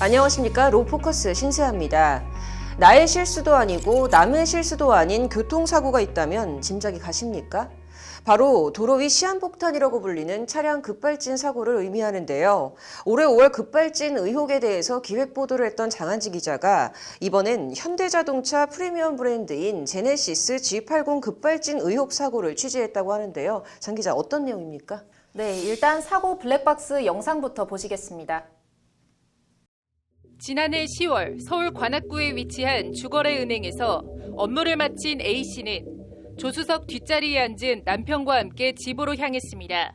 안녕하십니까. 로포커스 신세아입니다. 나의 실수도 아니고 남의 실수도 아닌 교통사고가 있다면 짐작이 가십니까? 바로 도로 위 시한폭탄이라고 불리는 차량 급발진 사고를 의미하는데요. 올해 5월 급발진 의혹에 대해서 기획 보도를 했던 장한지 기자가 이번엔 현대자동차 프리미엄 브랜드인 제네시스 G80 급발진 의혹 사고를 취재했다고 하는데요. 장 기자, 어떤 내용입니까? 네, 일단 사고 블랙박스 영상부터 보시겠습니다. 지난해 10월 서울 관악구에 위치한 주거래은행에서 업무를 마친 A씨는 조수석 뒷자리에 앉은 남편과 함께 집으로 향했습니다.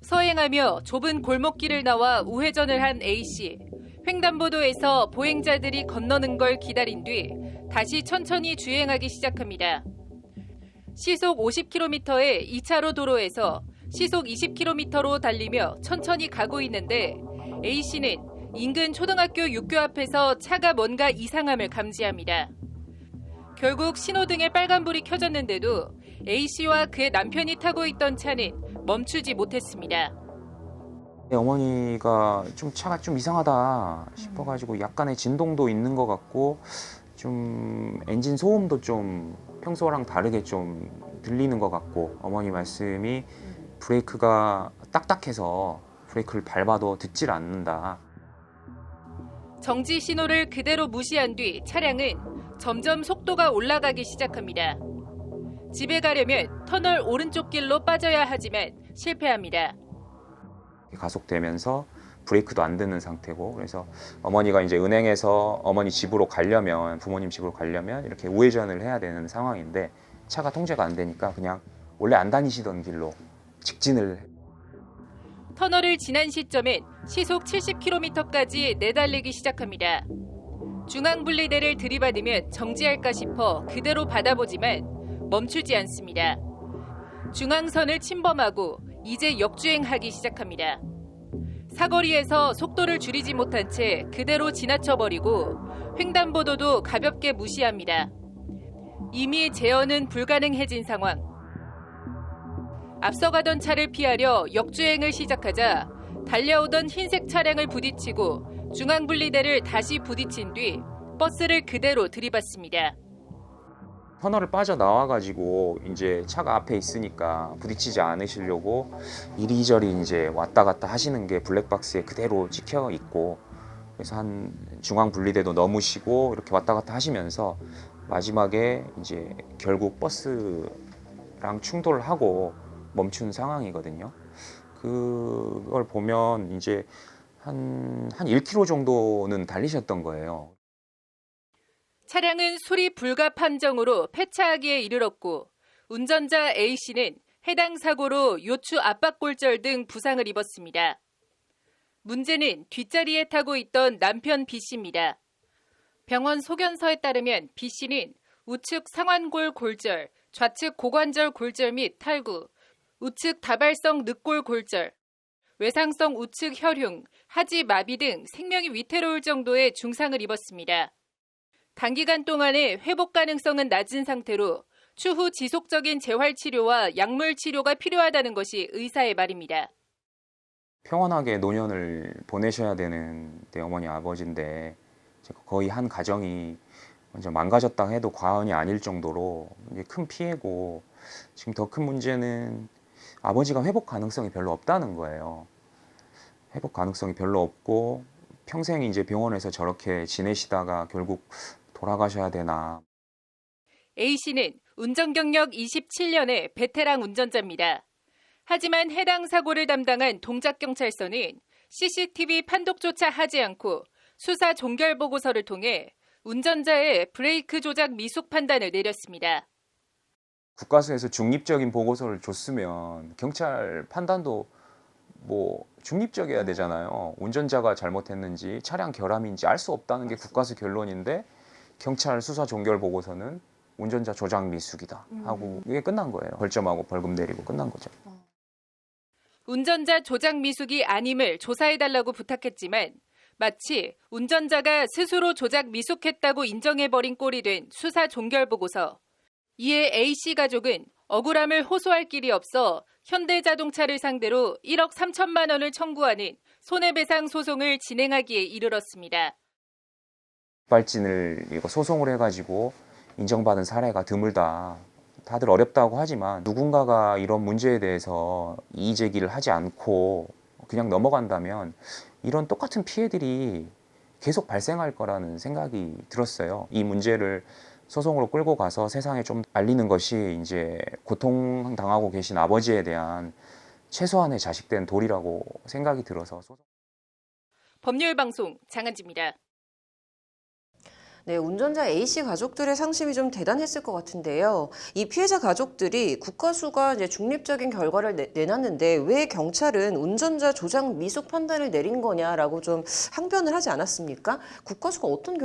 서행하며 좁은 골목길을 나와 우회전을 한 A씨. 횡단보도에서 보행자들이 건너는 걸 기다린 뒤 다시 천천히 주행하기 시작합니다. 시속 50km의 2차로 도로에서 시속 20km로 달리며 천천히 가고 있는데 A씨는 인근 초등학교 6교 앞에서 차가 뭔가 이상함을 감지합니다. 결국 신호등에 빨간불이 켜졌는데도 A씨와 그의 남편이 타고 있던 차는 멈추지 못했습니다. 어머니가 좀 차가 좀 이상하다 싶어가지고 약간의 진동도 있는 것 같고 좀 엔진 소음도 좀 평소랑 다르게 좀 들리는 것 같고 어머니 말씀이 브레이크가 딱딱해서 브레이크를 밟아도 듣질 않는다. 정지 신호를 그대로 무시한 뒤 차량은 점점 속도가 올라가기 시작합니다. 집에 가려면 터널 오른쪽 길로 빠져야 하지만 실패합니다. 가속되면서 브레이크도 안 드는 상태고 그래서 어머니가 이제 은행에서 어머니 집으로 가려면 부모님 집으로 가려면 이렇게 우회전을 해야 되는 상황인데 차가 통제가 안 되니까 그냥 원래 안 다니시던 길로 직진을. 터널을 지난 시점엔 시속 70km까지 내달리기 시작합니다. 중앙분리대를 들이받으면 정지할까 싶어 그대로 받아보지만 멈추지 않습니다. 중앙선을 침범하고 이제 역주행하기 시작합니다. 사거리에서 속도를 줄이지 못한 채 그대로 지나쳐버리고 횡단보도도 가볍게 무시합니다. 이미 제어는 불가능해진 상황. 앞서가던 차를 피하려 역주행을 시작하자 달려오던 흰색 차량을 부딪히고 중앙분리대를 다시 부딪힌 뒤 버스를 그대로 들이받습니다. 터널을 빠져나와가지고 이제 차가 앞에 있으니까 부딪히지 않으시려고 이리저리 이제 왔다 갔다 하시는 게 블랙박스에 그대로 찍혀 있고 그래서 한 중앙 분리대도 넘으시고 이렇게 왔다 갔다 하시면서 마지막에 이제 결국 버스랑 충돌을 하고 멈춘 상황이거든요. 그걸 보면 이제 한 1km 정도는 달리셨던 거예요. 차량은 수리 불가 판정으로 폐차하기에 이르렀고 운전자 A씨는 해당 사고로 요추 압박골절 등 부상을 입었습니다. 문제는 뒷자리에 타고 있던 남편 B씨입니다. 병원 소견서에 따르면 B씨는 우측 상완골 골절, 좌측 고관절 골절 및 탈구, 우측 다발성 늑골 골절, 외상성 우측 혈흉, 하지 마비 등 생명이 위태로울 정도의 중상을 입었습니다. 단기간 동안의 회복 가능성은 낮은 상태로 추후 지속적인 재활치료와 약물 치료가 필요하다는 것이 의사의 말입니다. 평온하게 노년을 보내셔야 되는데 어머니 아버지인데 거의 한 가정이 완전 망가졌다 해도 과언이 아닐 정도로 큰 피해고 지금 더 큰 문제는 아버지가 회복 가능성이 별로 없다는 거예요. 회복 가능성이 별로 없고 평생 이제 병원에서 저렇게 지내시다가 결국 돌아가셔야 되나. A씨는 운전 경력 27년의 베테랑 운전자입니다. 하지만 해당 사고를 담당한 동작경찰서는 CCTV 판독조차 하지 않고 수사 종결 보고서를 통해 운전자의 브레이크 조작 미숙 판단을 내렸습니다. 국가수에서 중립적인 보고서를 줬으면 경찰 판단도 뭐 중립적이어야 되잖아요. 운전자가 잘못했는지 차량 결함인지 알 수 없다는 게 국가수 결론인데 경찰 수사 종결 보고서는 운전자 조작 미숙이다 하고 이게 끝난 거예요. 벌점하고 벌금 내리고 끝난 거죠. 운전자 조작 미숙이 아님을 조사해달라고 부탁했지만 마치 운전자가 스스로 조작 미숙했다고 인정해버린 꼴이 된 수사 종결 보고서. 이에 A씨 가족은 억울함을 호소할 길이 없어 현대자동차를 상대로 1억 3천만 원을 청구하는 손해배상 소송을 진행하기에 이르렀습니다. 급발진을 이거 소송을 해가지고 인정받은 사례가 드물다. 다들 어렵다고 하지만 누군가가 이런 문제에 대해서 이의 제기를 하지 않고 그냥 넘어간다면 이런 똑같은 피해들이 계속 발생할 거라는 생각이 들었어요. 이 문제를 소송으로 끌고 가서 세상에 좀 알리는 것이 이제 고통당하고 계신 아버지에 대한 최소한의 자식된 도리라고 생각이 들어서 법률방송 장한지입니다. 네, 운전자 A씨 가족들의 상심이 좀 대단했을 것 같은데요. 이 피해자 가족들이 국가수가 이제 중립적인 결과를 내놨는데 왜 경찰은 운전자 조작 미숙 판단을 내린 거냐라고 좀 항변을 하지 않았습니까? 국가수가 어떤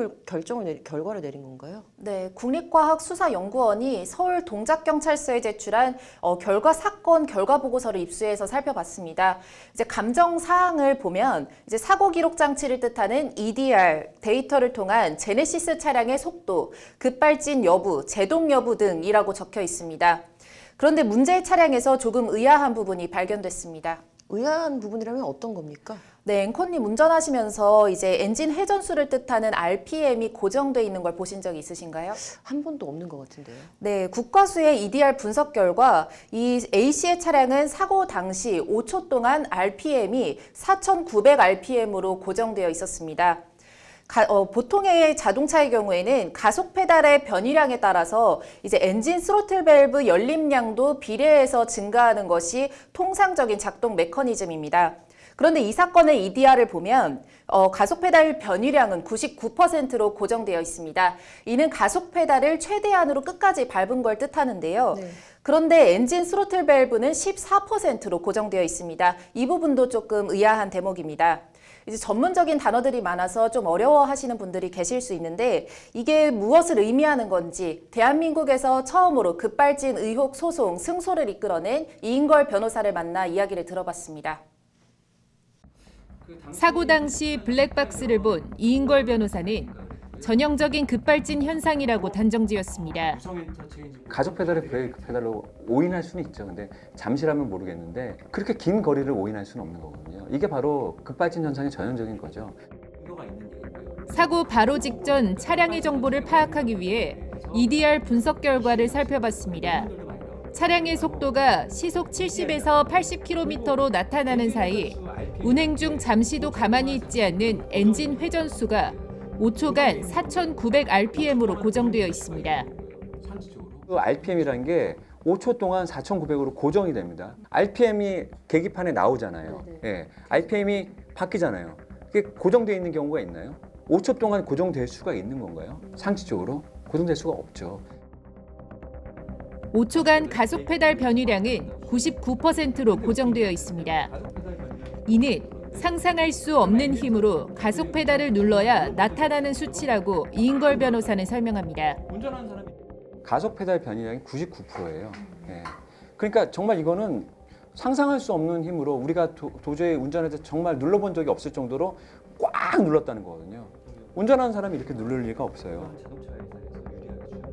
결과를 내린 건가요? 네, 국립과학수사연구원이 서울 동작경찰서에 제출한 결과 사건 결과 보고서를 입수해서 살펴봤습니다. 이제 감정 사항을 보면 이제 사고 기록 장치를 뜻하는 EDR 데이터를 통한 제네시스 차량의 속도, 급발진 여부, 제동 여부 등이라고 적혀 있습니다. 그런데 문제의 차량에서 조금 의아한 부분이 발견됐습니다. 의아한 부분이라면 어떤 겁니까? 네, 앵커님 운전하시면서 이제 엔진 회전수를 뜻하는 RPM이 고정돼 있는 걸 보신 적이 있으신가요? 한 번도 없는 것 같은데요. 네, 국과수의 EDR 분석 결과 이 A씨의 차량은 사고 당시 5초 동안 RPM이 4,900rpm으로 고정되어 있었습니다. 보통의 자동차의 경우에는 가속 페달의 변이량에 따라서 이제 엔진 스로틀 밸브 열림량도 비례해서 증가하는 것이 통상적인 작동 메커니즘입니다. 그런데 이 사건의 EDR을 보면 가속 페달 변이량은 99%로 고정되어 있습니다. 이는 가속 페달을 최대한으로 끝까지 밟은 걸 뜻하는데요. 네. 그런데 엔진 스로틀 밸브는 14%로 고정되어 있습니다. 이 부분도 조금 의아한 대목입니다. 이제 전문적인 단어들이 많아서 좀 어려워하시는 분들이 계실 수 있는데 이게 무엇을 의미하는 건지 대한민국에서 처음으로 급발진 의혹 소송 승소를 이끌어낸 이인걸 변호사를 만나 이야기를 들어봤습니다. 사고 당시 블랙박스를 본 이인걸 변호사는 전형적인 급발진 현상이라고 단정지었습니다. 가속 페달에 브레이크 페달로 오인할 수는 있죠. 근데 잠시라면 모르겠는데 그렇게 긴 거리를 오인할 수는 없는 거거든요. 이게 바로 급발진 현상의 전형적인 거죠. 사고 바로 직전 차량의 정보를 파악하기 위해 EDR 분석 결과를 살펴봤습니다. 차량의 속도가 시속 70에서 80km로 나타나는 사이 운행 중 잠시도 가만히 있지 않는 엔진 회전수가 5초간 4,900rpm으로 고정되어 있습니다. 그 RPM이라는 게 5초 동안 4,900으로 고정이 됩니다. RPM이 계기판에 나오잖아요. 예, RPM이 바뀌잖아요. 그게 고정되어 있는 경우가 있나요? 5초 동안 고정될 수가 있는 건가요? 상식적으로 고정될 수가 없죠. 5초간 가속 페달 변이량은 99%로 고정되어 있습니다. 이는 상상할 수 없는 힘으로 가속 페달을 눌러야 나타나는 수치라고 이인걸 변호사는 설명합니다. 가속 페달 변이량이 99%예요. 예. 그러니까 정말 이거는 상상할 수 없는 힘으로 우리가 도저히 운전할 때 정말 눌러본 적이 없을 정도로 꽉 눌렀다는 거거든요. 운전하는 사람이 이렇게 누를 리가 없어요.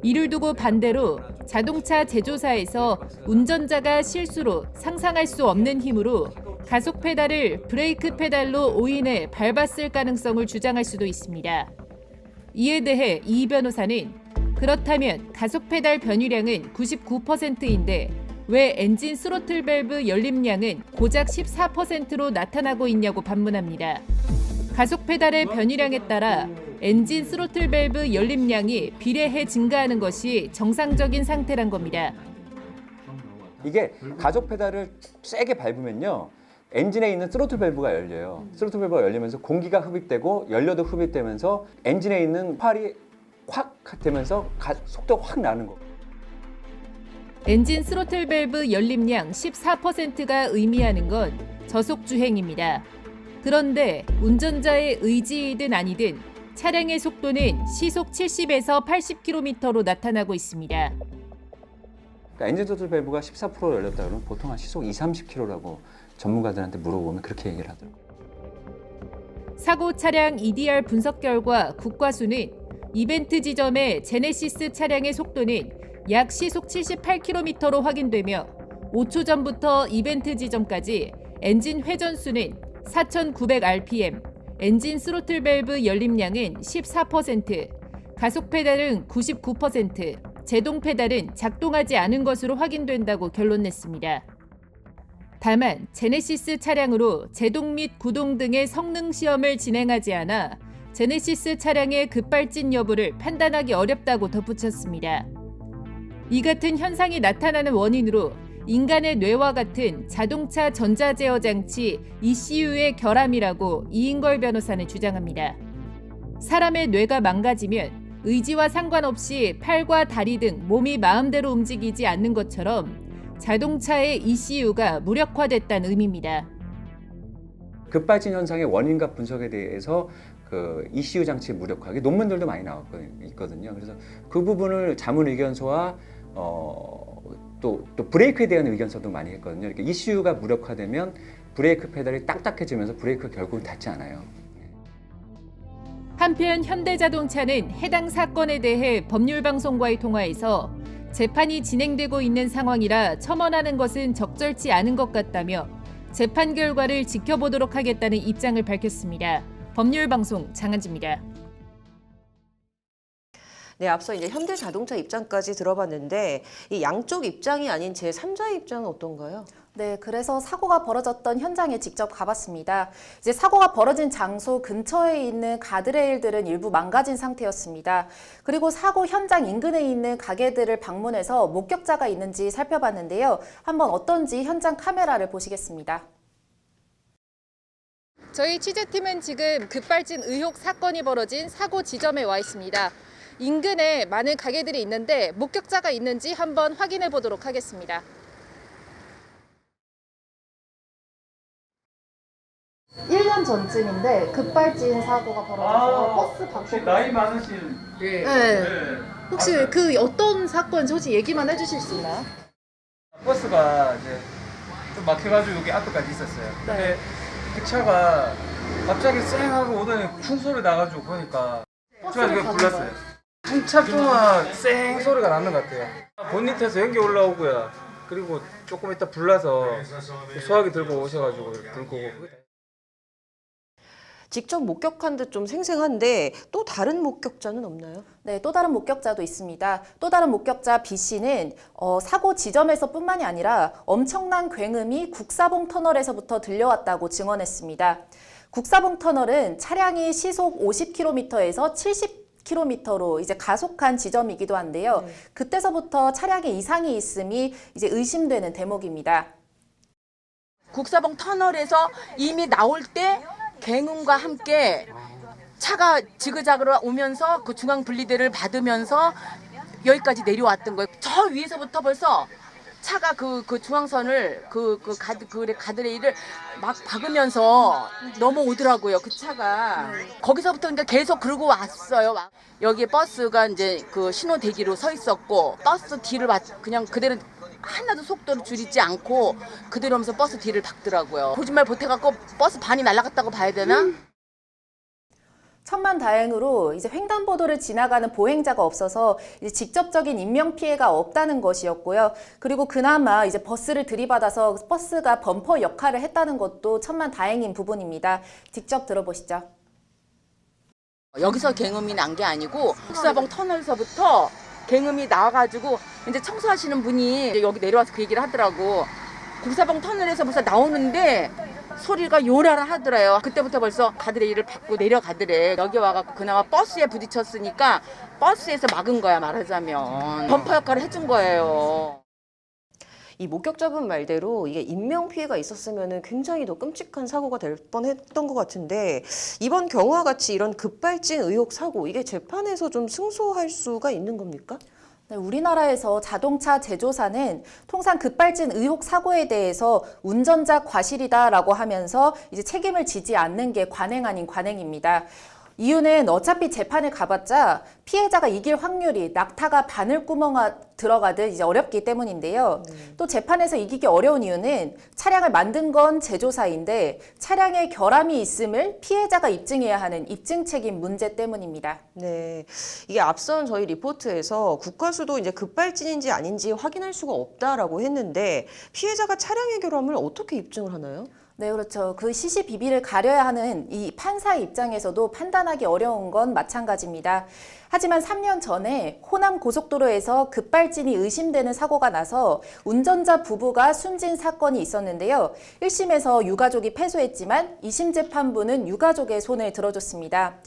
이를 두고 반대로 자동차 제조사에서 운전자가 실수로 상상할 수 없는 힘으로 가속 페달을 브레이크 페달로 오인해 밟았을 가능성을 주장할 수도 있습니다. 이에 대해 이 변호사는 그렇다면 가속 페달 변이량은 99%인데 왜 엔진 스로틀 밸브 열림량은 고작 14%로 나타나고 있냐고 반문합니다. 가속 페달의 변이량에 따라 엔진 스로틀 밸브 열림량이 비례해 증가하는 것이 정상적인 상태란 겁니다. 이게 가속 페달을 세게 밟으면요. 엔진에 있는 스로틀 밸브가 열려요. 스로틀 밸브가 열리면서 공기가 흡입되고 연료도 흡입되면서 엔진에 있는 활이 확 되면서 속도가 확 나는 거. 엔진 스로틀 밸브 열림량 14%가 의미하는 건 저속 주행입니다. 그런데 운전자의 의지이든 아니든 차량의 속도는 시속 70에서 80km로 나타나고 있습니다. 그러니까 엔진 스로틀 밸브가 14% 열렸다 그러면 보통 한 시속 20-30km라고 전문가들한테 물어보면 그렇게 얘기를 하더라고요. 사고 차량 EDR 분석 결과 국과수는 이벤트 지점의 제네시스 차량의 속도는 약 시속 78km로 확인되며 5초 전부터 이벤트 지점까지 엔진 회전수는 4,900rpm, 엔진 스로틀 밸브 열림량은 14%, 가속 페달은 99%, 제동 페달은 작동하지 않은 것으로 확인된다고 결론냈습니다. 다만 제네시스 차량으로 제동 및 구동 등의 성능 시험을 진행하지 않아 제네시스 차량의 급발진 여부를 판단하기 어렵다고 덧붙였습니다. 이 같은 현상이 나타나는 원인으로 인간의 뇌와 같은 자동차 전자제어 장치 ECU의 결함이라고 이인걸 변호사는 주장합니다. 사람의 뇌가 망가지면 의지와 상관없이 팔과 다리 등 몸이 마음대로 움직이지 않는 것처럼 자동차의 ECU가 무력화됐다는 의미입니다. 급발진 현상의 원인과 분석에 대해서 그 ECU 장치 무력화기 논문들도 많이 있거든요. 그래서 그 부분을 자문의견서와 또 브레이크에 대한 의견서도 많이 했거든요. 이렇게 ECU가 무력화되면 브레이크 페달이 딱딱해지면서 브레이크가 결국은 닿지 않아요. 한편 현대자동차는 해당 사건에 대해 법률방송과의 통화에서 재판이 진행되고 있는 상황이라 첨언하는 것은 적절치 않은 것 같다며 재판 결과를 지켜보도록 하겠다는 입장을 밝혔습니다. 법률방송 장한지입니다. 네, 앞서 이제 현대자동차 입장까지 들어봤는데 이 양쪽 입장이 아닌 제3자의 입장은 어떤가요? 네, 그래서 사고가 벌어졌던 현장에 직접 가봤습니다. 이제 사고가 벌어진 장소 근처에 있는 가드레일들은 일부 망가진 상태였습니다. 그리고 사고 현장 인근에 있는 가게들을 방문해서 목격자가 있는지 살펴봤는데요. 한번 어떤지 현장 카메라를 보시겠습니다. 저희 취재팀은 지금 급발진 의혹 사건이 벌어진 사고 지점에 와 있습니다. 인근에 많은 가게들이 있는데 목격자가 있는지 한번 확인해 보도록 하겠습니다. 1년 전쯤인데 급발진 사고가 벌어져서 버스 혹시 나이 많으신 네. 혹시 그 어떤 사건인지 혹시 얘기만 해주실 수 있나요? 버스가 이제 좀 막혀가지고 여기 앞에까지 있었어요. 근데 네. 그 차가 갑자기 쌩 하고 오더니 쿵 소리 나가지고 보니까 제가 이게 불났어요. 한참 동안 쌩 소리가 나는 것 같아요. 본닛에서 연기 올라오고요. 그리고 조금 이따 불나서 소화기 들고 오셔가지고 불 끄고. 직접 목격한 듯 좀 생생한데 또 다른 목격자는 없나요? 네, 또 다른 목격자도 있습니다. 또 다른 목격자 B 씨는 사고 지점에서뿐만이 아니라 엄청난 굉음이 국사봉 터널에서부터 들려왔다고 증언했습니다. 국사봉 터널은 차량이 시속 50km에서 70km로 이제 가속한 지점이기도 한데요. 그때서부터 차량에 이상이 있음이 이제 의심되는 대목입니다. 국사봉 터널에서 이미 나올 때 굉음과 함께 차가 지그자그로 오면서 그 중앙 분리대를 받으면서 여기까지 내려왔던 거예요. 저 위에서부터 벌써 차가 그 중앙선을 가드레일을 막 박으면서 넘어오더라고요. 그 차가 거기서부터 그러니까 계속 그러고 왔어요. 여기에 버스가 이제 그 신호 대기로 서 있었고 버스 뒤를 그냥 그대로 하나도 속도를 줄이지 않고 그대로 하면서 버스 뒤를 박더라고요. 거짓말 보태갖고 버스 반이 날아갔다고 봐야 되나? 천만다행으로 이제 횡단보도를 지나가는 보행자가 없어서 이제 직접적인 인명 피해가 없다는 것이었고요. 그리고 그나마 이제 버스를 들이받아서 버스가 범퍼 역할을 했다는 것도 천만다행인 부분입니다. 직접 들어보시죠. 여기서 굉음이 난 게 아니고 국사봉 터널에서부터 굉음이 나와가지고 이제 청소하시는 분이 이제 여기 내려와서 그 얘기를 하더라고. 국사봉 터널에서 벌써 나오는데 소리가 요란을 하더래요. 그때부터 벌써 가드레일을 받고 내려가더래. 여기 와갖고 그나마 버스에 부딪혔으니까 버스에서 막은 거야, 말하자면. 범퍼 역할을 해준 거예요. 이 목격자분 말대로 이게 인명 피해가 있었으면 굉장히 더 끔찍한 사고가 될 뻔했던 것 같은데 이번 경우와 같이 이런 급발진 의혹 사고 이게 재판에서 좀 승소할 수가 있는 겁니까? 네, 우리나라에서 자동차 제조사는 통상 급발진 의혹 사고에 대해서 운전자 과실이다라고 하면서 이제 책임을 지지 않는 게 관행 아닌 관행입니다. 이유는 어차피 재판에 가봤자 피해자가 이길 확률이 낙타가 바늘구멍에 들어가듯 이제 어렵기 때문인데요. 또 재판에서 이기기 어려운 이유는 차량을 만든 건 제조사인데 차량에 결함이 있음을 피해자가 입증해야 하는 입증 책임 문제 때문입니다. 네, 이게 앞선 저희 리포트에서 국과수도 이제 급발진인지 아닌지 확인할 수가 없다라고 했는데 피해자가 차량의 결함을 어떻게 입증을 하나요? 네, 그렇죠. 그 시시비비를 가려야 하는 이 판사 입장에서도 판단하기 어려운 건 마찬가지입니다. 하지만 3년 전에 호남 고속도로에서 급발진이 의심되는 사고가 나서 운전자 부부가 숨진 사건이 있었는데요. 1심에서 유가족이 패소했지만 2심 재판부는 유가족의 손을 들어줬습니다.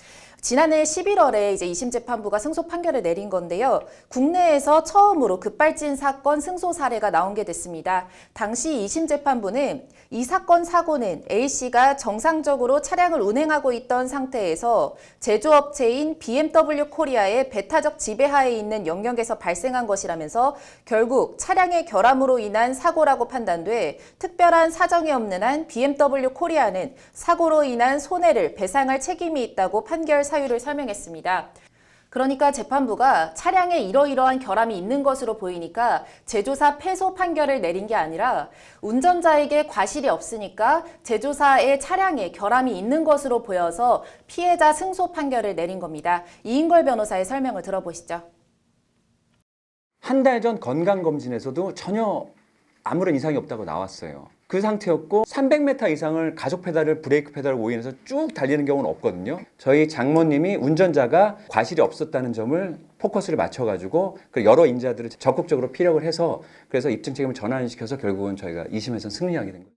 지난해 11월에 이제 2심 재판부가 승소 판결을 내린 건데요. 국내에서 처음으로 급발진 사건 승소 사례가 나온 게 됐습니다. 당시 2심 재판부는 이 사건 사고는 A씨가 정상적으로 차량을 운행하고 있던 상태에서 제조업체인 BMW 코리아의 배타적 지배하에 있는 영역에서 발생한 것이라면서 결국 차량의 결함으로 인한 사고라고 판단돼 특별한 사정이 없는 한 BMW 코리아는 사고로 인한 손해를 배상할 책임이 있다고 판결 사유를 설명했습니다. 그러니까 재판부가 차량에 이러이러한 결함이 있는 것으로 보이니까 제조사 패소 판결을 내린 게 아니라 운전자에게 과실이 없으니까 제조사의 차량에 결함이 있는 것으로 보여서 피해자 승소 판결을 내린 겁니다. 이인걸 변호사의 설명을 들어보시죠. 한 달 전 건강검진에서도 전혀 아무런 이상이 없다고 나왔어요. 그 상태였고 300m 이상을 가속 페달을 브레이크 페달을 오인해서 쭉 달리는 경우는 없거든요. 저희 장모님이 운전자가 과실이 없었다는 점을 포커스를 맞춰가지고 여러 인자들을 적극적으로 피력을 해서 그래서 입증 책임을 전환시켜서 결국은 저희가 2심에서 승리하게 된 거예요.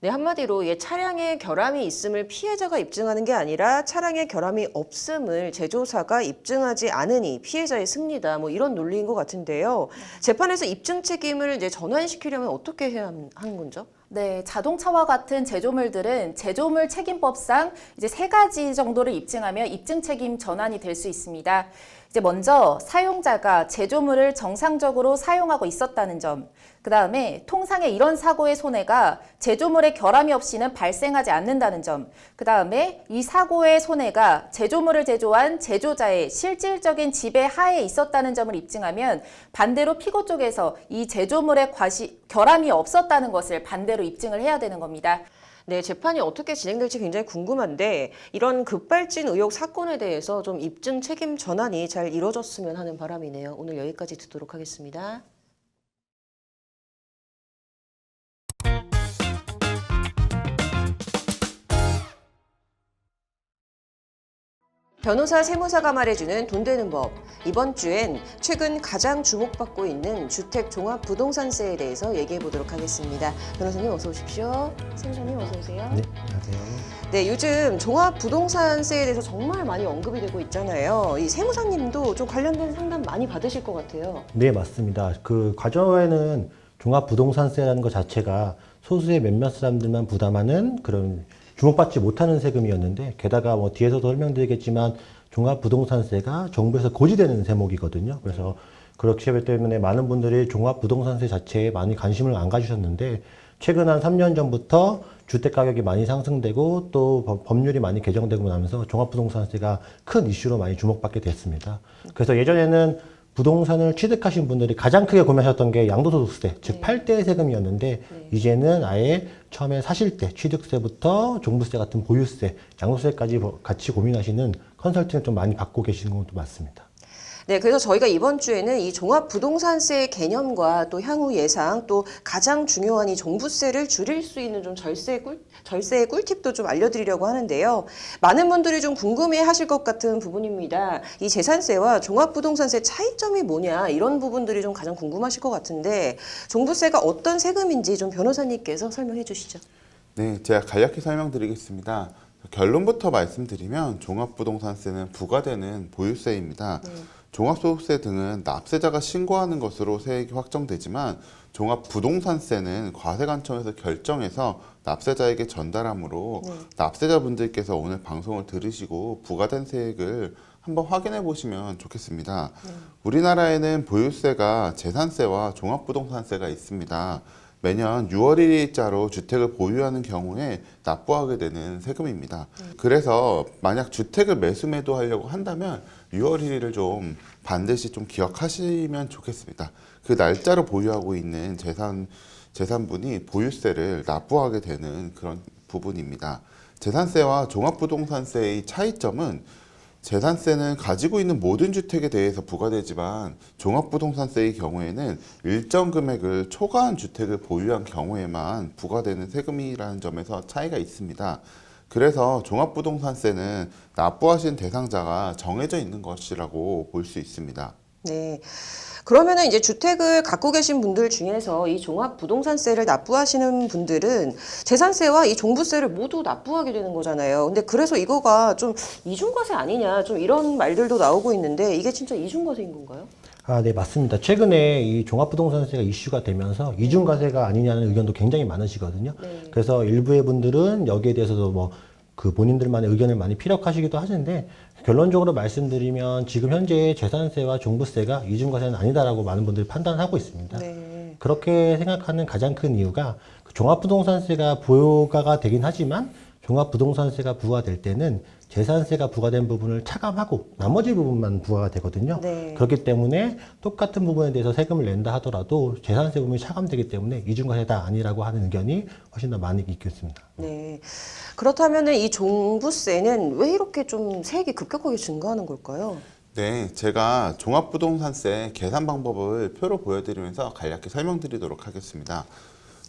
네, 한마디로 차량에 결함이 있음을 피해자가 입증하는 게 아니라 차량에 결함이 없음을 제조사가 입증하지 않으니 피해자의 승리다. 뭐 이런 논리인 것 같은데요. 재판에서 입증 책임을 이제 전환시키려면 어떻게 해야 하는 건죠? 네, 자동차와 같은 제조물들은 제조물 책임법상 이제 3가지 정도를 입증하면 입증 책임 전환이 될 수 있습니다. 이제 먼저 사용자가 제조물을 정상적으로 사용하고 있었다는 점, 그 다음에 통상의 이런 사고의 손해가 제조물의 결함이 없이는 발생하지 않는다는 점, 그 다음에 이 사고의 손해가 제조물을 제조한 제조자의 실질적인 지배 하에 있었다는 점을 입증하면 반대로 피고 쪽에서 이 제조물의 결함이 없었다는 것을 반대로 입증을 해야 되는 겁니다. 네, 재판이 어떻게 진행될지 굉장히 궁금한데 이런 급발진 의혹 사건에 대해서 좀 입증 책임 전환이 잘 이루어졌으면 하는 바람이네요. 오늘 여기까지 듣도록 하겠습니다. 변호사, 세무사가 말해주는 돈 되는 법. 이번 주엔 최근 가장 주목받고 있는 주택 종합 부동산세에 대해서 얘기해 보도록 하겠습니다. 변호사님 어서 오십시오. 세무사님 어서 오세요. 네, 안녕하세요. 네, 요즘 종합 부동산세에 대해서 정말 많이 언급이 되고 있잖아요. 이 세무사님도 좀 관련된 상담 많이 받으실 것 같아요. 네, 맞습니다. 그 과거에는 종합부동산세라는 것 자체가 소수의 몇몇 사람들만 부담하는 그런 주목받지 못하는 세금이었는데 게다가 뭐 뒤에서도 설명드리겠지만 종합부동산세가 정부에서 고지되는 세목이거든요. 그래서 그렇기 때문에 많은 분들이 종합부동산세 자체에 많이 관심을 안 가지셨는데 최근 한 3년 전부터 주택가격이 많이 상승되고 또 법률이 많이 개정되고 나면서 종합부동산세가 큰 이슈로 많이 주목받게 됐습니다. 그래서 예전에는 부동산을 취득하신 분들이 가장 크게 고민하셨던 게 양도소득세, 즉 8대 세금이었는데 이제는 아예 처음에 사실 때 취득세부터 종부세 같은 보유세, 양도세까지 같이 고민하시는 컨설팅을 좀 많이 받고 계시는 것도 맞습니다. 네, 그래서 저희가 이번 주에는 이 종합부동산세 개념과 또 향후 예상, 또 가장 중요한 이 종부세를 줄일 수 있는 좀 절세의 꿀팁도 좀 알려드리려고 하는데요. 많은 분들이 좀 궁금해하실 것 같은 부분입니다. 이 재산세와 종합부동산세 차이점이 뭐냐 이런 부분들이 좀 가장 궁금하실 것 같은데 종부세가 어떤 세금인지 좀 변호사님께서 설명해 주시죠. 네, 제가 간략히 설명드리겠습니다. 결론부터 말씀드리면 종합부동산세는 부과되는 보유세입니다. 종합소득세 등은 납세자가 신고하는 것으로 세액이 확정되지만 종합부동산세는 과세관청에서 결정해서 납세자에게 전달하므로 납세자분들께서 오늘 방송을 들으시고 부과된 세액을 한번 확인해 보시면 좋겠습니다. 우리나라에는 보유세가 재산세와 종합부동산세가 있습니다. 매년 6월 1일자로 주택을 보유하는 경우에 납부하게 되는 세금입니다. 그래서 만약 주택을 매수 매도하려고 한다면 6월 1일을 좀 반드시 좀 기억하시면 좋겠습니다. 그 날짜로 보유하고 있는 재산분이 보유세를 납부하게 되는 그런 부분입니다. 재산세와 종합부동산세의 차이점은 재산세는 가지고 있는 모든 주택에 대해서 부과되지만 종합부동산세의 경우에는 일정 금액을 초과한 주택을 보유한 경우에만 부과되는 세금이라는 점에서 차이가 있습니다. 그래서 종합부동산세는 납부하신 대상자가 정해져 있는 것이라고 볼 수 있습니다. 네. 그러면은 이제 주택을 갖고 계신 분들 중에서 이 종합부동산세를 납부하시는 분들은 재산세와 이 종부세를 모두 납부하게 되는 거잖아요. 근데 그래서 이거가 좀 이중과세 아니냐, 좀 이런 말들도 나오고 있는데 이게 진짜 이중과세인 건가요? 아, 네, 맞습니다. 최근에 이 종합부동산세가 이슈가 되면서 이중과세가 아니냐는 의견도 굉장히 많으시거든요. 네. 그래서 일부의 분들은 여기에 대해서도 뭐 그 본인들만의 의견을 많이 피력하시기도 하시는데, 결론적으로 말씀드리면 지금 현재 재산세와 종부세가 이중과세는 아니다라고 많은 분들이 판단하고 있습니다. 네. 그렇게 생각하는 가장 큰 이유가 그 종합부동산세가 부과가 되긴 하지만 종합부동산세가 부과될 때는 재산세가 부과된 부분을 차감하고 나머지 부분만 부과가 되거든요. 네. 그렇기 때문에 똑같은 부분에 대해서 세금을 낸다 하더라도 재산세 부분이 차감되기 때문에 이중과세다 아니라고 하는 의견이 훨씬 더 많이 있겠습니다. 네. 그렇다면은 이 종부세는 왜 이렇게 좀 세액이 급격하게 증가하는 걸까요? 네, 제가 종합부동산세 계산 방법을 표로 보여드리면서 간략히 설명드리도록 하겠습니다.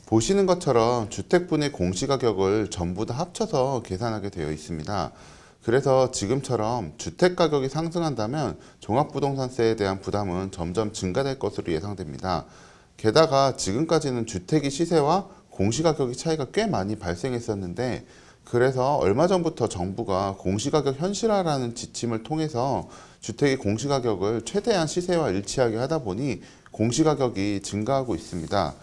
보시는 것처럼 주택분의 공시가격을 전부 다 합쳐서 계산하게 되어 있습니다. 그래서 지금처럼 주택가격이 상승한다면 종합부동산세에 대한 부담은 점점 증가될 것으로 예상됩니다. 게다가 지금까지는 주택의 시세와 공시가격의 차이가 꽤 많이 발생했었는데, 그래서 얼마 전부터 정부가 공시가격 현실화라는 지침을 통해서 주택의 공시가격을 최대한 시세와 일치하게 하다 보니 공시가격이 증가하고 있습니다.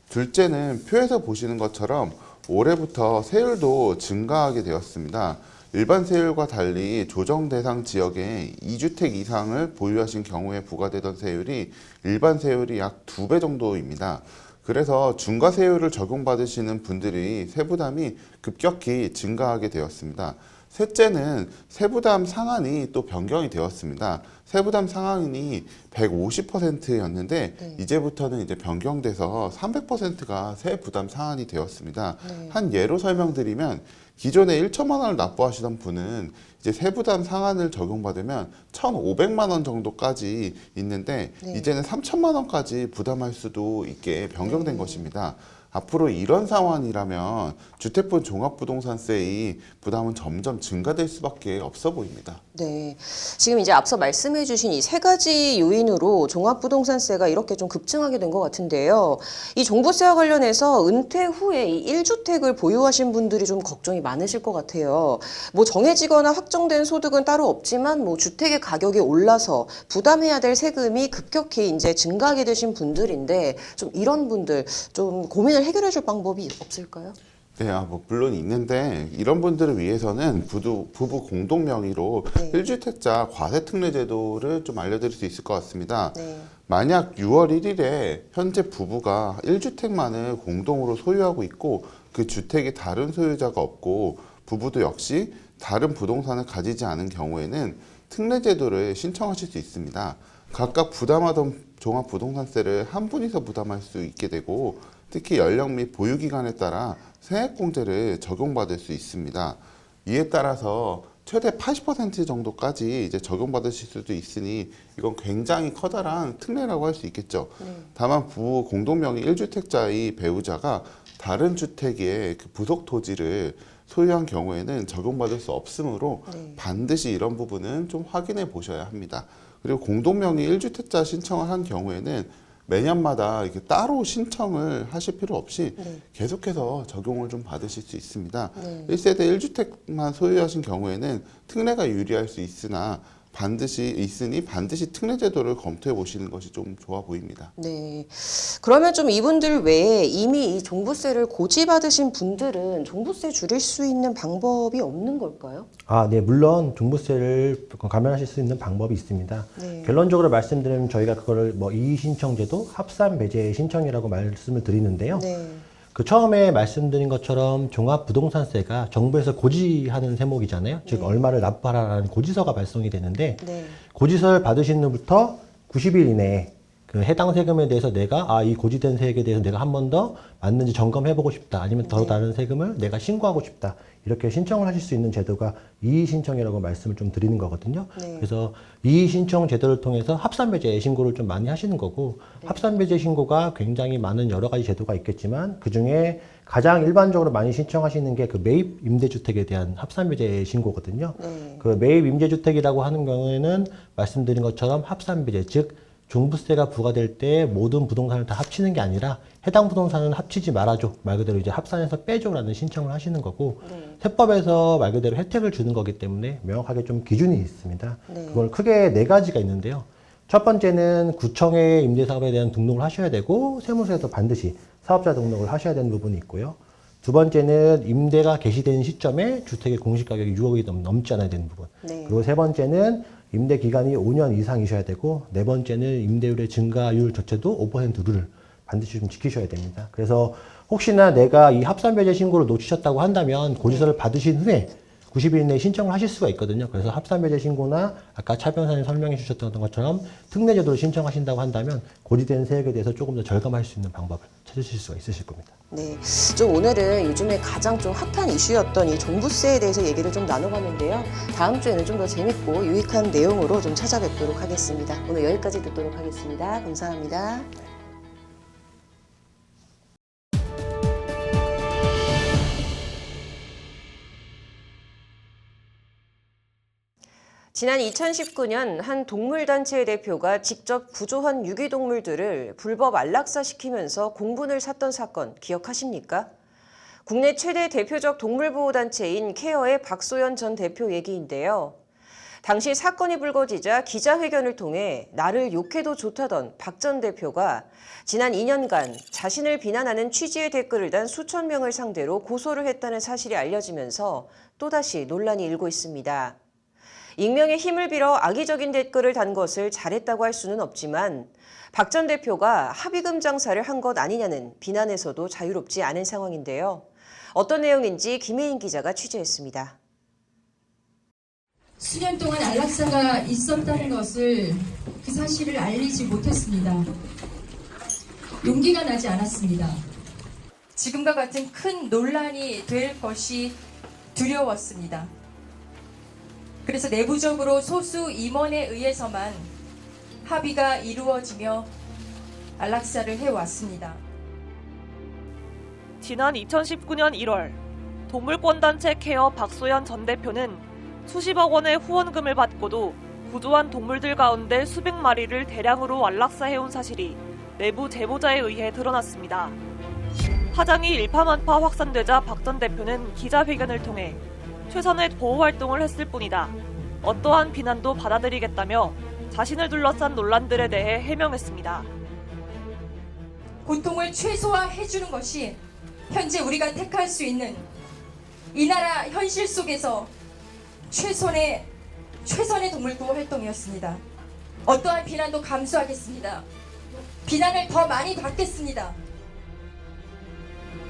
둘째는 표에서 보시는 것처럼 올해부터 세율도 증가하게 되었습니다. 일반 세율과 달리 조정 대상 지역에 2주택 이상을 보유하신 경우에 부과되던 세율이 일반 세율이 약 2배 정도입니다. 그래서 중과세율을 적용받으시는 분들이 세부담이 급격히 증가하게 되었습니다. 셋째는 세부담 상한이 또 변경이 되었습니다. 세부담 상한이 150%였는데 이제부터는 이제 변경돼서 300%가 세부담 상한이 되었습니다. 한 예로 설명드리면 기존에 1천만 원을 납부하시던 분은 이제 세부담 상한을 적용받으면 1,500만 원 정도까지 있는데 이제는 3천만 원까지 부담할 수도 있게 변경된 것입니다. 앞으로 이런 상황이라면 주택분 종합부동산세의 부담은 점점 증가될 수밖에 없어 보입니다. 네. 지금 이제 앞서 말씀해 주신 이 세 가지 요인으로 종합부동산세가 이렇게 좀 급증하게 된 것 같은데요. 이 종부세와 관련해서 은퇴 후에 이 1주택을 보유하신 분들이 좀 걱정이 많으실 것 같아요. 뭐 정해지거나 확정된 소득은 따로 없지만 뭐 주택의 가격이 올라서 부담해야 될 세금이 급격히 이제 증가하게 되신 분들인데 좀 이런 분들 좀 고민을 해결해 줄 방법이 없을까요? 네, 뭐 물론 있는데 이런 분들을 위해서는 부부 공동 명의로 1주택자 과세특례 제도를 좀 알려드릴 수 있을 것 같습니다. 만약 6월 1일에 현재 부부가 1주택만을 공동으로 소유하고 있고 그 주택이 다른 소유자가 없고 부부도 역시 다른 부동산을 가지지 않은 경우에는 특례 제도를 신청하실 수 있습니다. 각각 부담하던 종합부동산세를 한 분이서 부담할 수 있게 되고 특히 연령 및 보유기간에 따라 세액공제를 적용받을 수 있습니다. 이에 따라서 최대 80% 정도까지 이제 적용받으실 수도 있으니 이건 굉장히 커다란 특례라고 할 수 있겠죠. 다만 부부 공동명의 1주택자의 배우자가 다른 주택의 그 부속 토지를 소유한 경우에는 적용받을 수 없으므로 반드시 이런 부분은 좀 확인해 보셔야 합니다. 그리고 공동명의 1주택자 신청을 한 경우에는 매년마다 이렇게 따로 신청을 하실 필요 없이 계속해서 적용을 좀 받으실 수 있습니다. 1세대 1주택만 소유하신 경우에는 특례가 유리할 수 반드시 특례 제도를 검토해 보시는 것이 좀 좋아 보입니다. 네. 그러면 좀 이분들 외에 이미 이 종부세를 고지받으신 분들은 종부세 줄일 수 있는 방법이 없는 걸까요? 아, 네, 물론 종부세를 감면하실 수 있는 방법이 있습니다. 네. 결론적으로 말씀드리면 저희가 그거를 뭐 이의신청제도 합산 배제 신청이라고 말씀을 드리는데요. 네. 그 처음에 말씀드린 것처럼 종합부동산세가 정부에서 고지하는 세목이잖아요. 즉 얼마를 납부하라는 고지서가 발송이 되는데 고지서를 받으신 후부터 90일 이내에 그 해당 세금에 대해서 내가 이 고지된 세액에 대해서 내가 한 번 더 맞는지 점검해보고 싶다. 아니면 더 다른 세금을 내가 신고하고 싶다. 이렇게 신청을 하실 수 있는 제도가 이의신청이라고 말씀을 좀 드리는 거거든요. 그래서 이의신청 제도를 통해서 합산배제 신고를 좀 많이 하시는 거고 합산배제 신고가 굉장히 많은 여러 가지 제도가 있겠지만 그중에 가장 일반적으로 많이 신청하시는 게 그 매입 임대주택에 대한 합산배제 신고거든요. 그 매입 임대주택이라고 하는 경우에는 말씀드린 것처럼 합산배제, 즉 종부세가 부과될 때 모든 부동산을 다 합치는 게 아니라 해당 부동산은 합치지 말아줘. 말 그대로 이제 합산해서 빼줘라는 신청을 하시는 거고 세법에서 말 그대로 혜택을 주는 거기 때문에 명확하게 좀 기준이 있습니다. 그걸 크게 4가지가 있는데요. 첫 번째는 구청에 임대사업에 대한 등록을 하셔야 되고 세무서에도 반드시 사업자 등록을 하셔야 되는 부분이 있고요. 두 번째는 임대가 개시된 시점에 주택의 공시가격이 6억이 넘지 않아야 되는 부분. 그리고 세 번째는 임대 기간이 5년 이상이셔야 되고 네 번째는 임대율의 증가율 자체도 5% 룰을 반드시 좀 지키셔야 됩니다. 그래서 혹시나 내가 이 합산배제 신고를 놓치셨다고 한다면 고지서를 받으신 후에 90일 내에 신청을 하실 수가 있거든요. 그래서 합산배제 신고나 아까 차 변호사님 설명해 주셨던 것처럼 특례제도를 신청하신다고 한다면 고지된 세액에 대해서 조금 더 절감할 수 있는 방법을 찾으실 수가 있으실 겁니다. 네, 좀 오늘은 요즘에 가장 좀 핫한 이슈였던 이 종부세에 대해서 얘기를 좀 나눠봤는데요. 다음 주에는 좀 더 재밌고 유익한 내용으로 좀 찾아뵙도록 하겠습니다. 오늘 여기까지 듣도록 하겠습니다. 감사합니다. 지난 2019년 한 동물단체의 대표가 직접 구조한 유기동물들을 불법 안락사시키면서 공분을 샀던 사건 기억하십니까? 국내 최대 대표적 동물보호단체인 케어의 박소연 전 대표 얘기인데요. 당시 사건이 불거지자 기자회견을 통해 나를 욕해도 좋다던 박 전 대표가 지난 2년간 자신을 비난하는 취지의 댓글을 단 수천 명을 상대로 고소를 했다는 사실이 알려지면서 또다시 논란이 일고 있습니다. 익명의 힘을 빌어 악의적인 댓글을 단 것을 잘했다고 할 수는 없지만 박 전 대표가 합의금 장사를 한 것 아니냐는 비난에서도 자유롭지 않은 상황인데요. 어떤 내용인지 김혜인 기자가 취재했습니다. 수년 동안 안락사가 있었다는 것을 그 사실을 알리지 못했습니다. 용기가 나지 않았습니다. 지금과 같은 큰 논란이 될 것이 두려웠습니다. 그래서 내부적으로 소수 임원에 의해서만 합의가 이루어지며 안락사를 해왔습니다. 지난 2019년 1월 동물권단체 케어 박소연 전 대표는 수십억 원의 후원금을 받고도 구조한 동물들 가운데 수백 마리를 대량으로 안락사해온 사실이 내부 제보자에 의해 드러났습니다. 파장이 일파만파 확산되자 박 전 대표는 기자회견을 통해 최선의 보호 활동을 했을 뿐이다. 어떠한 비난도 받아들이겠다며 자신을 둘러싼 논란들에 대해 해명했습니다. 고통을 최소화해주는 것이 현재 우리가 택할 수 있는 이 나라 현실 속에서 최선의 동물구호 활동이었습니다. 어떠한 비난도 감수하겠습니다. 비난을 더 많이 받겠습니다.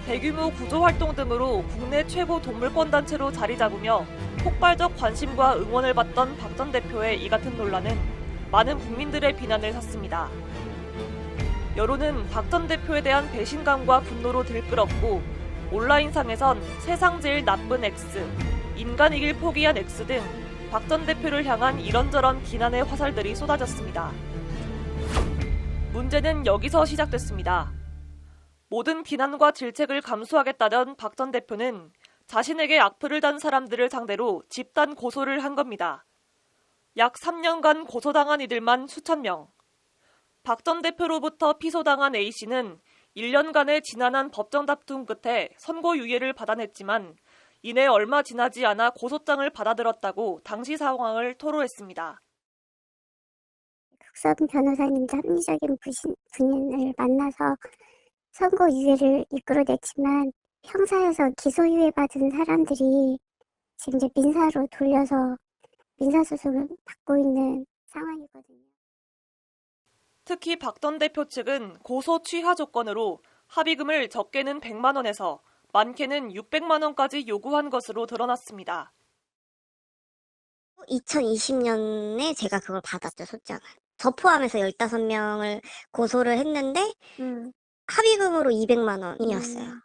대규모 구조활동 등으로 국내 최고 동물권단체로 자리 잡으며 폭발적 관심과 응원을 받던 박 전 대표의 이 같은 논란은 많은 국민들의 비난을 샀습니다. 여론은 박 전 대표에 대한 배신감과 분노로 들끓었고 온라인상에선 세상 제일 나쁜 X, 인간이길 포기한 X 등 박 전 대표를 향한 이런저런 비난의 화살들이 쏟아졌습니다. 문제는 여기서 시작됐습니다. 모든 비난과 질책을 감수하겠다던 박 전 대표는 자신에게 악플을 단 사람들을 상대로 집단 고소를 한 겁니다. 약 3년간 고소당한 이들만 수천 명. 박 전 대표로부터 피소당한 A씨는 1년간의 지난한 법정 다툼 끝에 선고유예를 받아냈지만 이내 얼마 지나지 않아 고소장을 받아들었다고 당시 상황을 토로했습니다. 국선 변호사님도 합리적인 분을 만나서 선고유예를 이끌어냈지만 형사에서 기소유예 받은 사람들이 지금 이제 민사로 돌려서 민사소송을 받고 있는 상황이거든요. 특히 박 전 대표 측은 고소 취하 조건으로 합의금을 적게는 100만 원에서 많게는 600만 원까지 요구한 것으로 드러났습니다. 2020년에 제가 그걸 받았죠, 소장을. 저 포함해서 15명을 고소를 했는데 합의금으로 200만 원이었어요.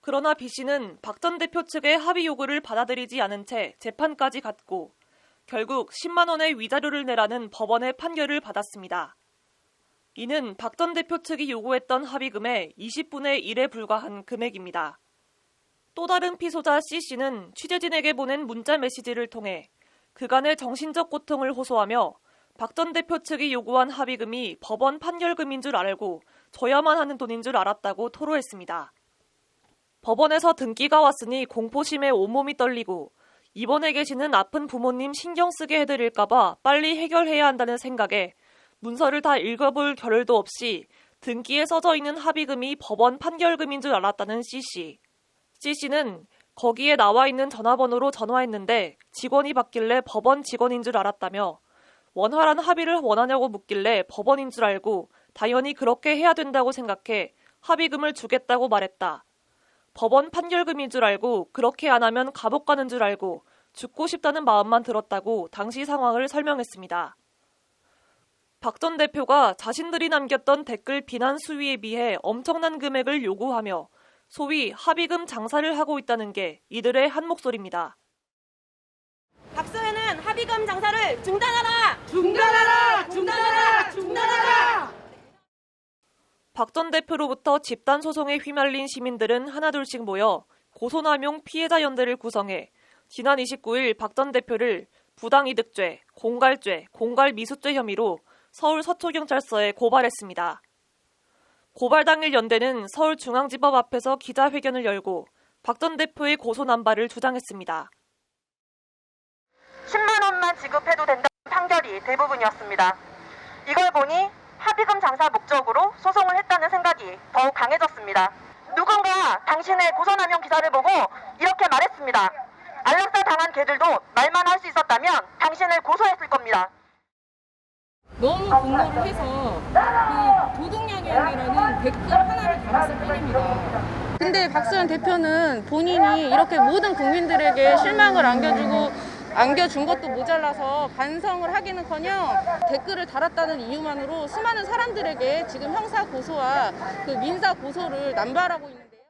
그러나 B 씨는 박 전 대표 측의 합의 요구를 받아들이지 않은 채 재판까지 갔고 결국 10만 원의 위자료를 내라는 법원의 판결을 받았습니다. 이는 박 전 대표 측이 요구했던 합의금의 20분의 1에 불과한 금액입니다. 또 다른 피소자 C 씨는 취재진에게 보낸 문자 메시지를 통해 그간의 정신적 고통을 호소하며 박 전 대표 측이 요구한 합의금이 법원 판결금인 줄 알고 줘야만 하는 돈인 줄 알았다고 토로했습니다. 법원에서 등기가 왔으니 공포심에 온몸이 떨리고 입원해 계시는 아픈 부모님 신경 쓰게 해드릴까봐 빨리 해결해야 한다는 생각에 문서를 다 읽어볼 겨를도 없이 등기에 써져 있는 합의금이 법원 판결금인 줄 알았다는 C씨. C씨는 거기에 나와 있는 전화번호로 전화했는데 직원이 받길래 법원 직원인 줄 알았다며 원활한 합의를 원하냐고 묻길래 법원인 줄 알고 당연히 그렇게 해야 된다고 생각해 합의금을 주겠다고 말했다. 법원 판결금인 줄 알고 그렇게 안 하면 감옥 가는 줄 알고 죽고 싶다는 마음만 들었다고 당시 상황을 설명했습니다. 박 전 대표가 자신들이 남겼던 댓글 비난 수위에 비해 엄청난 금액을 요구하며 소위 합의금 장사를 하고 있다는 게 이들의 한 목소리입니다. 박소연은 합의금 장사를 중단하라! 중단하라! 중단하라! 중단하라! 박 전 대표로부터 집단 소송에 휘말린 시민들은 하나둘씩 모여 고소남용 피해자 연대를 구성해 지난 29일 박 전 대표를 부당이득죄, 공갈죄, 공갈미수죄 혐의로 서울 서초경찰서에 고발했습니다. 고발 당일 연대는 서울중앙지법 앞에서 기자회견을 열고 박 전 대표의 고소 남발을 주장했습니다. 10만 원만 지급해도 된다는 판결이 대부분이었습니다. 이걸 보니 합의금 장사 목적으로 소송을 했다는 생각이 더욱 강해졌습니다. 누군가 당신의 고소남용 기사를 보고 이렇게 말했습니다. 안락사 당한 개들도 말만 할 수 있었다면 당신을 고소했을 겁니다. 너무 공로를 해서 그 도둑냥이라는 댓글 하나를 달았을 뿐입니다. 근데 박소연 대표는 본인이 이렇게 모든 국민들에게 실망을 안겨준 것도 모자라서 반성을 하기는커녕 댓글을 달았다는 이유만으로 수많은 사람들에게 지금 형사 고소와 그 민사 고소를 남발하고 있는데요.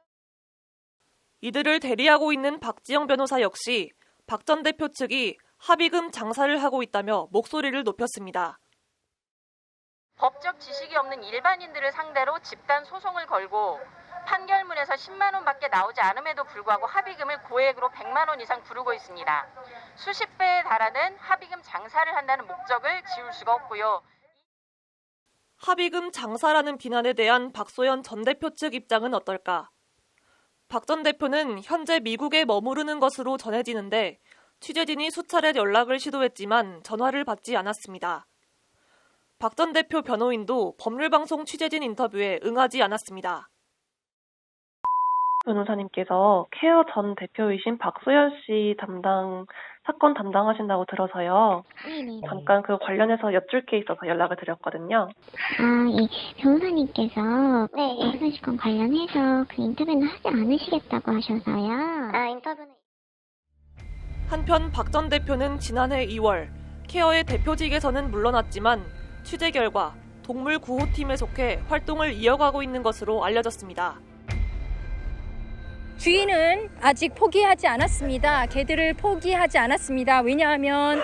이들을 대리하고 있는 박지영 변호사 역시 박 전 대표 측이 합의금 장사를 하고 있다며 목소리를 높였습니다. 법적 지식이 없는 일반인들을 상대로 집단 소송을 걸고 판결문에서 10만 원밖에 나오지 않음에도 불구하고 합의금을 고액으로 100만 원 이상 부르고 있습니다. 수십 배에 달하는 합의금 장사를 한다는 목적을 지울 수가 없고요. 합의금 장사라는 비난에 대한 박소연 전 대표 측 입장은 어떨까? 박 전 대표는 현재 미국에 머무르는 것으로 전해지는데 취재진이 수차례 연락을 시도했지만 전화를 받지 않았습니다. 박 전 대표 변호인도 법률방송 취재진 인터뷰에 응하지 않았습니다. 변호사님께서 케어 전 대표이신 박소연 씨 사건 담당하신다고 들어서요. 네네. 잠깐 그 관련해서 여쭐 게 있어서 연락을 드렸거든요. 이 변호사님께서 박소연 씨 건 관련해서 그 인터뷰는 하지 않으시겠다고 하셔서요. 인터뷰는. 한편 박 전 대표는 지난해 2월 케어의 대표직에서는 물러났지만 취재 결과 동물 구호팀에 속해 활동을 이어가고 있는 것으로 알려졌습니다. 주인은 아직 포기하지 않았습니다. 개들을 포기하지 않았습니다. 왜냐하면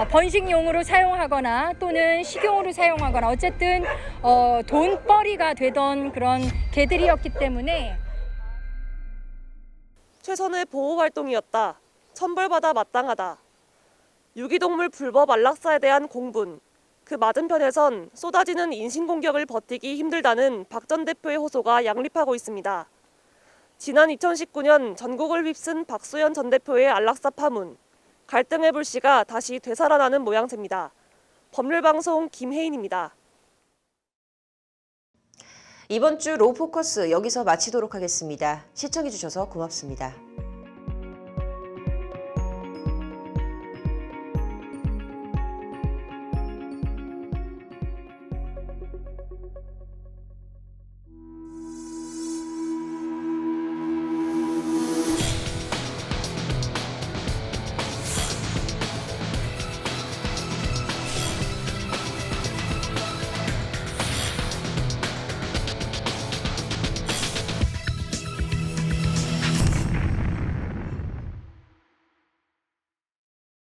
번식용으로 사용하거나 또는 식용으로 사용하거나 어쨌든 돈벌이가 되던 그런 개들이었기 때문에 최선의 보호 활동이었다. 천벌받아 마땅하다. 유기동물 불법 안락사에 대한 공분. 그 맞은편에선 쏟아지는 인신공격을 버티기 힘들다는 박 전 대표의 호소가 양립하고 있습니다. 지난 2019년 전국을 휩쓴 박소연 전 대표의 안락사 파문. 갈등의 불씨가 다시 되살아나는 모양새입니다. 법률방송 김혜인입니다. 이번 주 로포커스 여기서 마치도록 하겠습니다. 시청해주셔서 고맙습니다.